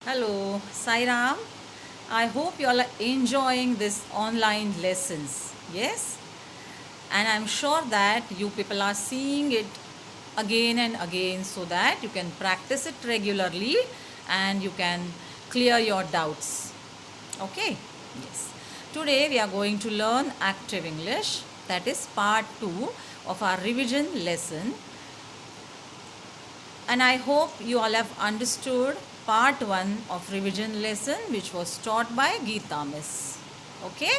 Hello, Sairam. I hope you all are enjoying this online lessons. Yes? And I'm sure that you people are seeing it again and again so that you can practice it regularly and you can clear your doubts. Okay? Yes. Today we are going to learn active English. That is part 2 of our revision lesson, and I hope you all have understood part 1 of revision lesson which was taught by Geeta Miss. Okay?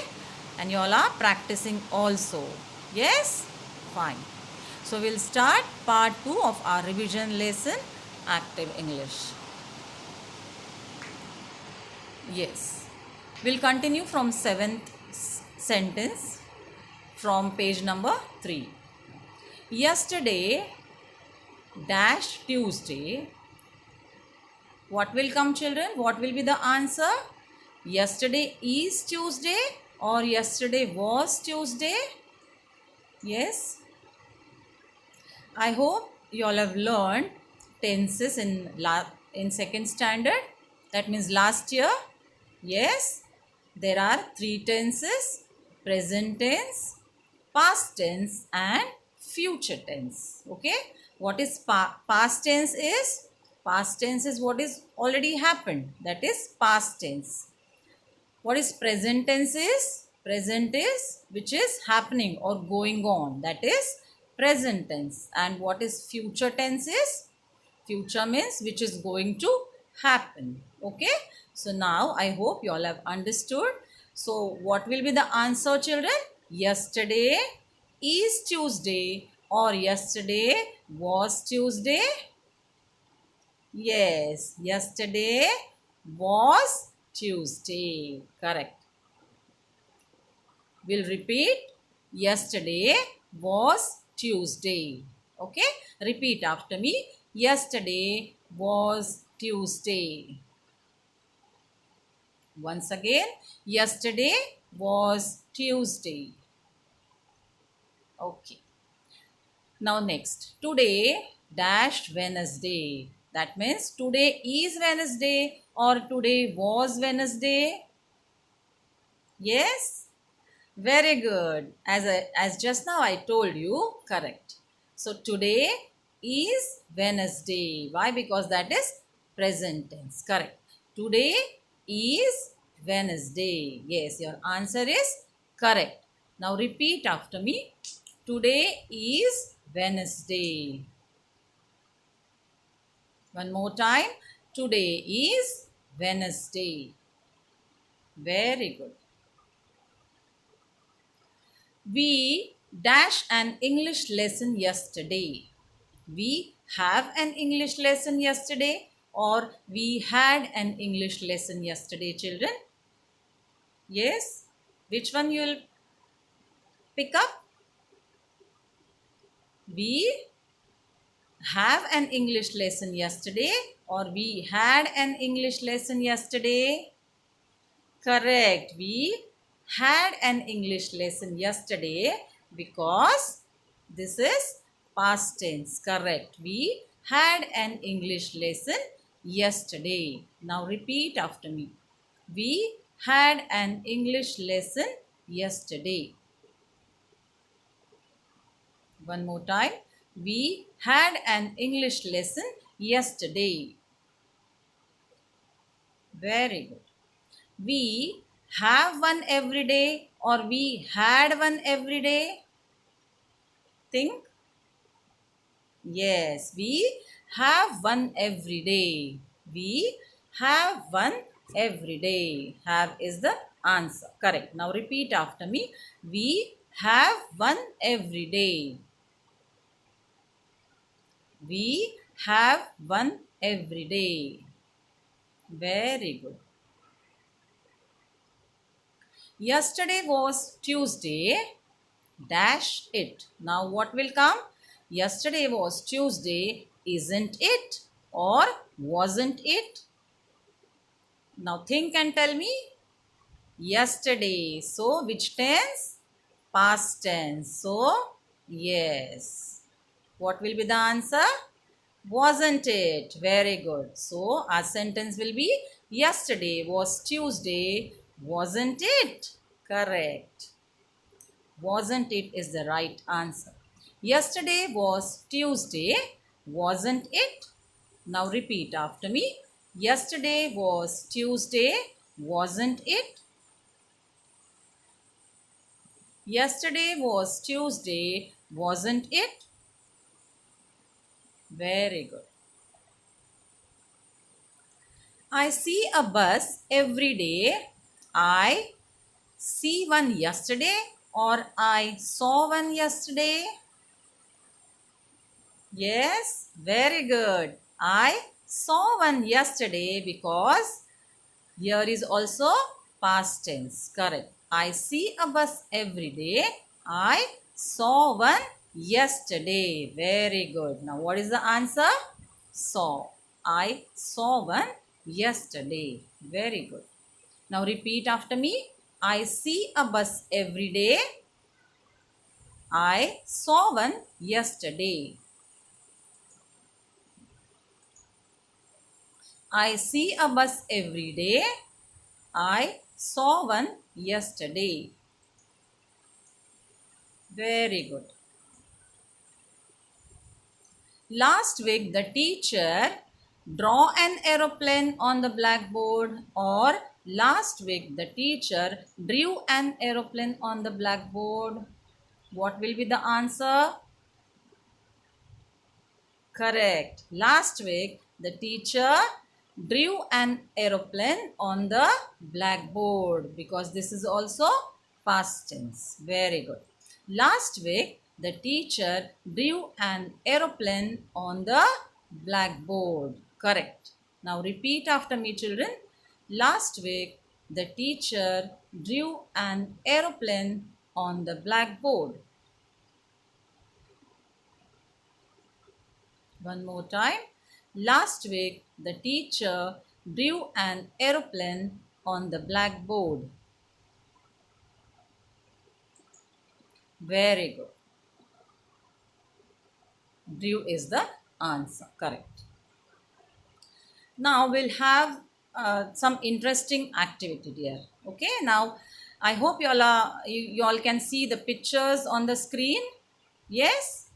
And you all are practicing also. Yes? Fine. So we'll start part 2 of our revision lesson, active English. Yes. We'll continue from 7th sentence from page number 3. Yesterday dash Tuesday. What will come, children? What will be the answer? Yesterday is Tuesday or yesterday was Tuesday? Yes. I hope you all have learned tenses in second standard. That means last year. Yes. There are 3 tenses: present tense, past tense and future tense. Okay. What is past tense is? Past tense is what is already happened. That is past tense. What is present tense is? Present is which is happening or going on. That is present tense. And what is future tense is? Future means which is going to happen. Okay. So now I hope you all have understood. So what will be the answer, children? Yesterday is Tuesday or yesterday was Tuesday. Yes, yesterday was Tuesday. Correct. We'll repeat. Yesterday was Tuesday. Okay. Repeat after me. Yesterday was Tuesday. Once again. Yesterday was Tuesday. Okay. Now next. Today dash Wednesday. That means today is Wednesday or today was Wednesday. Yes. Very good. As just now I told you, correct. So today is Wednesday. Why? Because that is present tense. Correct. Today is Wednesday. Yes, your answer is correct. Now repeat after me. Today is Wednesday. One more time. Today is Wednesday. Very good. We dash an English lesson yesterday. We have an English lesson yesterday or we had an English lesson yesterday, children. Yes? Which one you will pick up? We have an English lesson yesterday or we had an English lesson yesterday. Correct. We had an English lesson yesterday because this is past tense. Correct. We had an English lesson yesterday. Now repeat after me. We had an English lesson yesterday. One more time. We had an English lesson yesterday. Very good. We have one every day or we had one every day. Think. Yes, we have one every day. We have one every day. Have is the answer. Correct. Now repeat after me. We have one every day. We have one every day. Very good. Yesterday was Tuesday. Dash it. Now what will come? Yesterday was Tuesday, isn't it? Or wasn't it? Now think and tell me. Yesterday. So which tense? Past tense. So yes. What will be the answer? Wasn't it? Very good. So our sentence will be yesterday was Tuesday, wasn't it? Correct. Wasn't it is the right answer. Yesterday was Tuesday, wasn't it? Now repeat after me. Yesterday was Tuesday, wasn't it? Yesterday was Tuesday, wasn't it? Very good. I see a bus every day. I see one yesterday or I saw one yesterday. Yes, very good. I saw one yesterday because here is also past tense. Correct. I see a bus every day. I saw one yesterday. Very good. Now, what is the answer? Saw. I saw one yesterday. Very good. Now, repeat after me. I see a bus every day. I saw one yesterday. I see a bus every day. I saw one yesterday. Very good. Last week, the teacher draw an aeroplane on the blackboard, or last week, the teacher drew an aeroplane on the blackboard. What will be the answer? Correct. Last week, the teacher drew an aeroplane on the blackboard because this is also past tense. Very good. Last week, the teacher drew an aeroplane on the blackboard. Correct. Now repeat after me, children. Last week, the teacher drew an aeroplane on the blackboard. One more time. Last week, the teacher drew an aeroplane on the blackboard. Very good. Drew is the answer. Correct. Now we'll have some interesting activity here. Okay. Now I hope you all can see the pictures on the screen. Yes.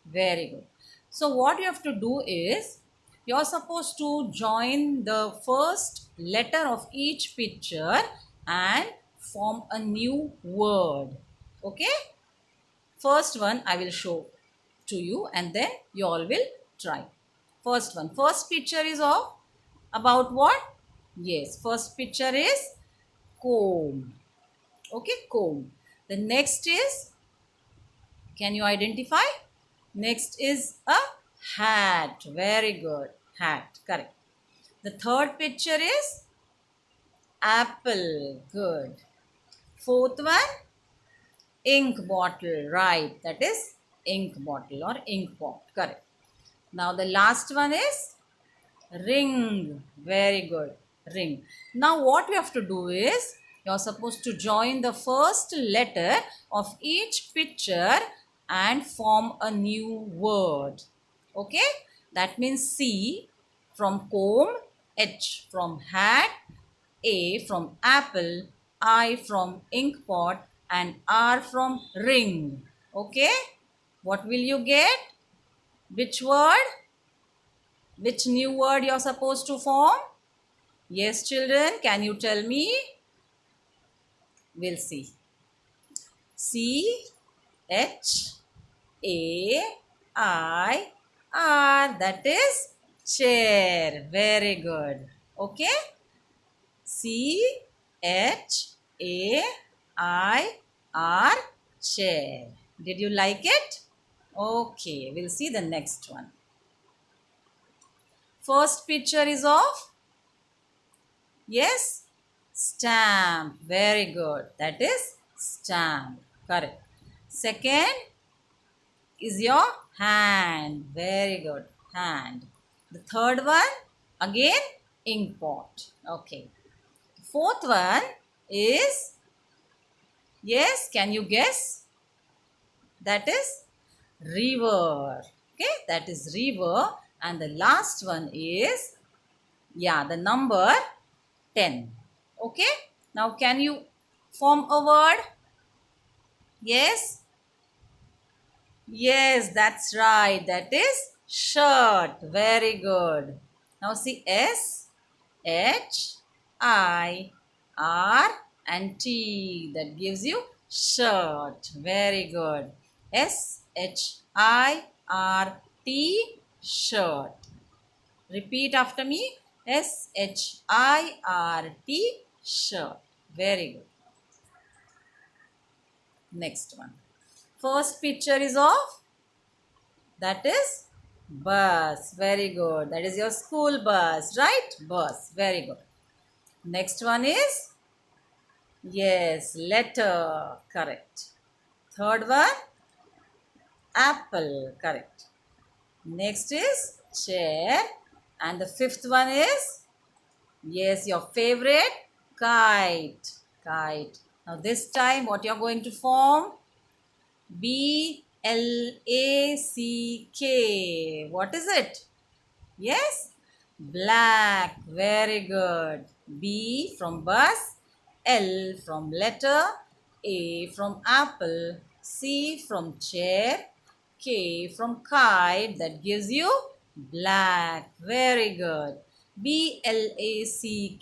Very good. So what you have to do is you're supposed to join the first letter of each picture and form a new word. Okay. First one I will show to you and then you all will try. First one. First picture is of about what? Yes. First picture is comb. Okay. Comb. The next is, can you identify? Next is a hat. Very good. Hat. Correct. The third picture is apple. Good. Fourth one, ink bottle. Right. That is ink bottle or ink pot. Correct. Now the last one is ring. Very good. Ring. Now what we have to do is you're supposed to join the first letter of each picture and form a new word. Okay. That means C from comb, H from hat, A from apple, I from ink pot and R from ring. Okay. What will you get? Which word? Which new word you're supposed to form? Yes, children, can you tell me? We'll see. C H A I R. That is chair. Very good. Okay. C H A I R. Chair. Did you like it? Okay. We'll see the next one. First picture is of, yes, stamp. Very good. That is stamp. Correct. Second is your hand. Very good. Hand. The third one, again, ink pot. Okay. Fourth one is, yes, can you guess? That is river. Okay. That is river. And the last one is, yeah, the number 10. Okay. Now can you form a word? Yes. Yes, that's right. That is shirt. Very good. Now see S, H, I, R and T. That gives you shirt. Very good. S, H, I, R, T, shirt. Repeat after me. S, H, I, R, T, shirt. Very good. Next one. First picture is of, that is bus. Very good. That is your school bus, right? Bus. Very good. Next one is, yes, letter. Correct. Third one, apple. Correct. Next is chair. And the fifth one is, yes, your favorite, kite. Kite. Now this time what you're going to form? BLACK. What is it? Yes? Black. Very good. B from bus, L from letter, A from apple, C from chair, K from kite. That gives you black. Very good. BLACK,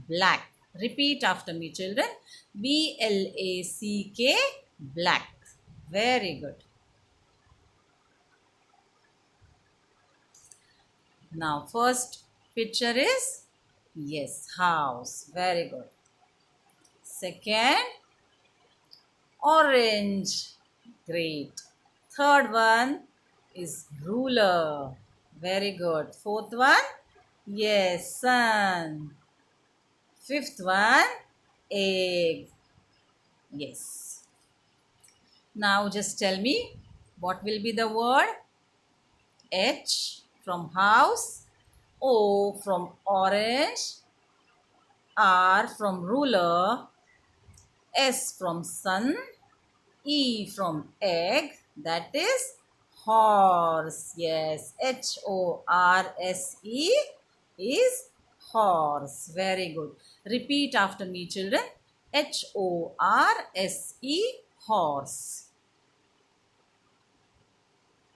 black. Repeat after me, children. BLACK, black. Very good. Now, first picture is, yes, house. Very good. Second, orange. Great. Third one is ruler. Very good. Fourth one, yes, sun. Fifth one, egg. Yes. Now just tell me what will be the word? H from house, O from orange, R from ruler, S from sun, E from egg. That is horse. Yes, HORSE is horse. Very good. Repeat after me, children. HORSE, horse.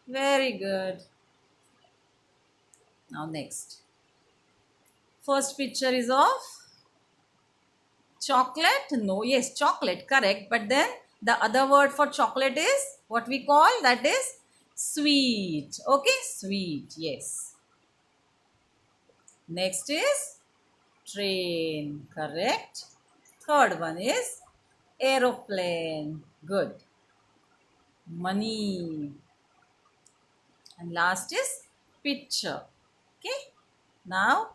Very good. Now next. First picture is of chocolate. No, yes, chocolate, correct. But then the other word for chocolate is what we call, that is sweet. Okay, sweet, yes. Next is train, correct. Third one is aeroplane. Good. Money. And last is picture. Okay. Now,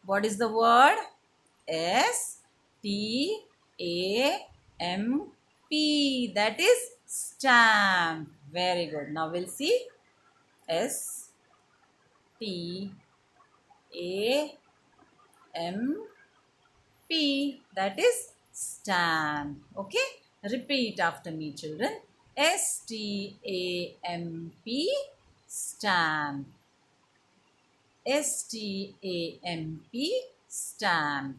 what is the word? STAMP. That is stamp. Very good. Now we'll see. STAMP. That is stamp. Okay. Repeat after me, children. STAMP. Stamp. STAMP. Stamp.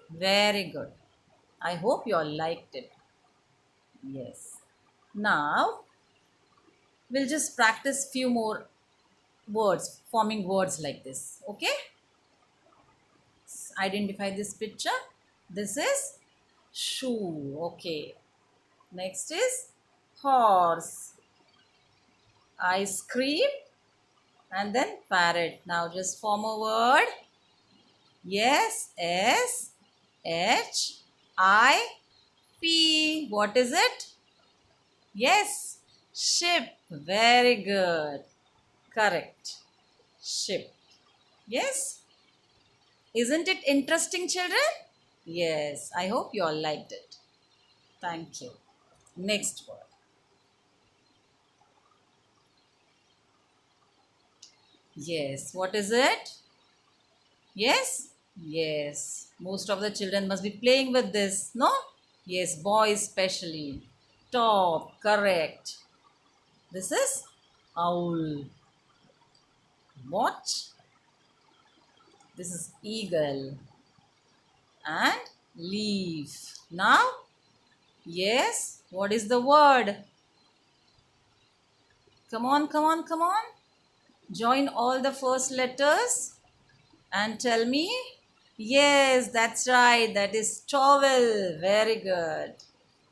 Very good. I hope you all liked it. Yes. Now, we'll just practice few more words, forming words like this. Okay? Identify this picture. This is shoe. Okay. Next is horse. Ice cream. And then parrot. Now just form a word. Yes. SHIP. What is it? Yes. Ship. Very good. Correct. Ship. Yes. Isn't it interesting, children? Yes. I hope you all liked it. Thank you. Next word. Yes. What is it? Yes? Yes. Most of the children must be playing with this, no? Yes, boys especially. Top. Correct. This is owl. Watch. This is eagle. And leaf. Now, yes, what is the word? Come on, come on, come on. Join all the first letters and tell me. Yes, that's right. That is towel. Very good.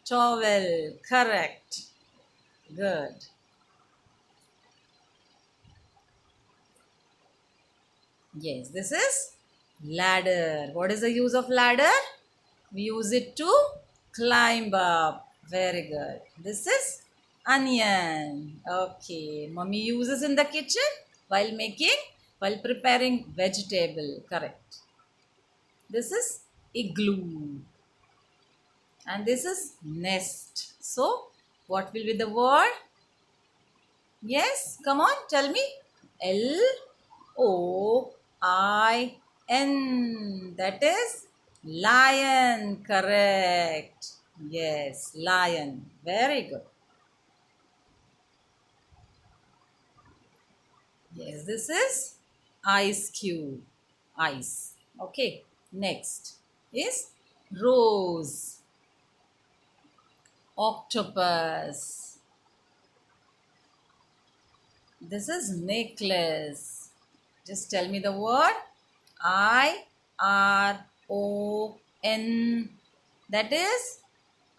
Towel. Correct. Good. Yes, this is ladder. What is the use of ladder? We use it to climb up. Very good. This is onion. Okay. Mummy uses in the kitchen while preparing vegetable. Correct. This is igloo. And this is nest. So, what will be the word? Yes, come on, tell me. Lion. That is lion. Correct. Yes, lion. Very good. Yes, this is ice cube. Ice. Okay. Next is rose. Octopus. This is necklace. Just tell me the word. Iron. That is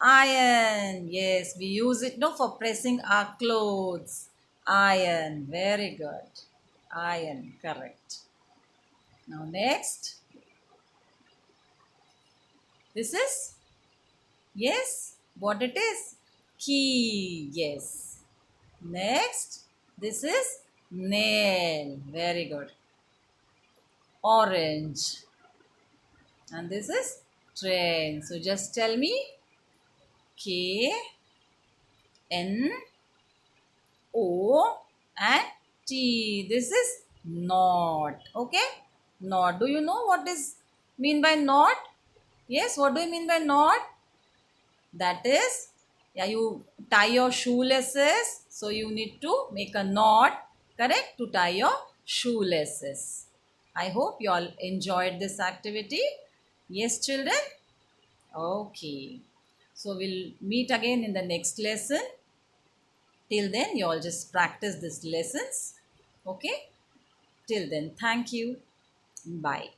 iron. Yes, we use it no for pressing our clothes. Iron. Very good. Iron. Correct. Now next. This is yes. What it is? Key. Yes. Next. This is nail. Very good. Orange. And this is train. So just tell me K, N, O and T. This is knot. Okay? Knot. Do you know what is mean by knot? Yes, what do you mean by knot? That is, yeah, you tie your shoelaces. So you need to make a knot, correct, to tie your shoelaces. I hope you all enjoyed this activity. Yes, children? Okay. So we'll meet again in the next lesson. Till then, you all just practice these lessons. Okay. Till then, thank you. Bye.